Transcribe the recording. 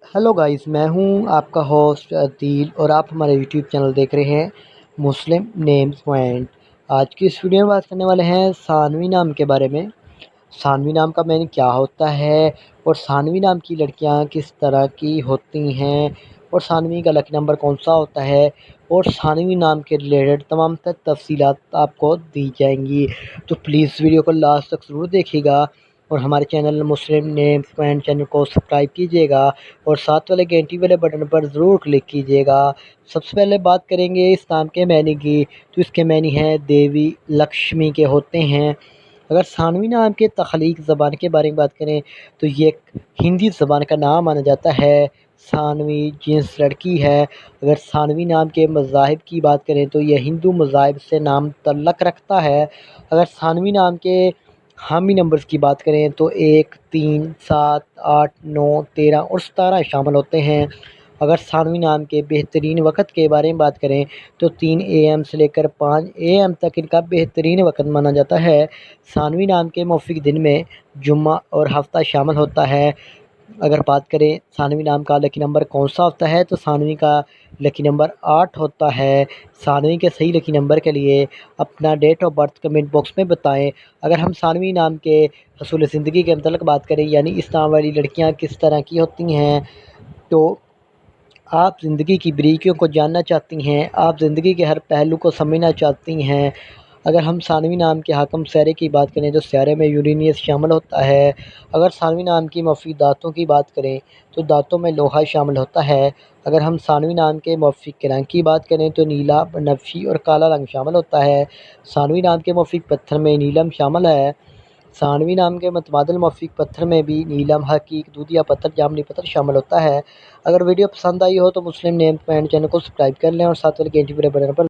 Hello guys, मैं हूं आपका होस्ट अदील और आप हमारे यूट्यूब चैनल देख रहे हैं मुस्लिम नेम्स पॉइंट। आज की इस वीडियो में बात करने वाले हैं सानवी नाम के बारे में। सानवी नाम का मीनिंग क्या होता है और सानवी नाम की लड़कियां किस तरह की होती हैं और सानवी का लकी नंबर कौन सा होता है और सानवी नाम के रिलेटेड तमाम तफसीलात आपको दी जाएंगी। तो प्लीज़ वीडियो को लास्ट तक ज़रूर देखिएगा और हमारे चैनल मुस्लिम नेम्स पॉइंट चैनल को सब्सक्राइब कीजिएगा और साथ वाले घंटी वाले बटन पर ज़रूर क्लिक कीजिएगा। सबसे पहले बात करेंगे इस नाम के मैनी की, तो इसके मैनी हैं देवी लक्ष्मी के होते हैं। अगर सानवी नाम के तख्लीक ज़बान के बारे में बात करें तो ये एक हिंदी ज़बान का नाम माना जाता है। सानवी जिन्स लड़की है। अगर सानवी नाम के मज़ाहिब की बात करें तो यह हिंदू मज़ाहिब से नाम तल्लक़ रखता है। अगर सानवी नाम के हामी नंबर्स की बात करें तो 1, 3, 7, 8, 9, 13 और 17 शामिल होते हैं। अगर सानवी नाम के बेहतरीन वक़्त के बारे में बात करें तो 3 AM से लेकर 5 AM तक इनका बेहतरीन वक़्त माना जाता है। सानवी नाम के मौफ़िक दिन में जुम्मा और हफ़्ता शामिल होता है। अगर बात करें सानवी नाम का लकी नंबर कौन सा होता है तो सानवी का लकी नंबर 8 होता है। सानवी के सही लकी नंबर के लिए अपना date of birth comment box में बताएं। अगर हम सानवी नाम के हसूल ज़िंदगी के मतलब बात करें यानी इस नाम वाली लड़कियां किस तरह की होती हैं, तो आप ज़िंदगी की बारीकियों को जानना चाहती हैं, आप ज़िंदगी के हर पहलू को समझना चाहती हैं। अगर हम सानवी नाम के हाकम स्यारे की बात करें तो स्यारे में यूरेनियस शामिल होता है। अगर सानवी नाम की मौफ़ी दाँतों की बात करें तो दाँतों में लोहा शामिल होता है। अगर हम सानवी नाम के मौफ़िक रंग की बात करें तो नीला, बनफशी और काला रंग शामिल होता है। सानवी नाम के मौफ़िक पत्थर में नीलम शामिल है। सानवी नाम के मुतबादिल मौफ़िक पत्थर में भी नीलम, हकीक, दूधिया पत्थर, जामनी पत्थर शामिल होता है। अगर वीडियो पसंद आई हो तो मुस्लिम नेम पॉइंट चैनल को सब्सक्राइब कर लें और साथ वाले घंटी बटन पर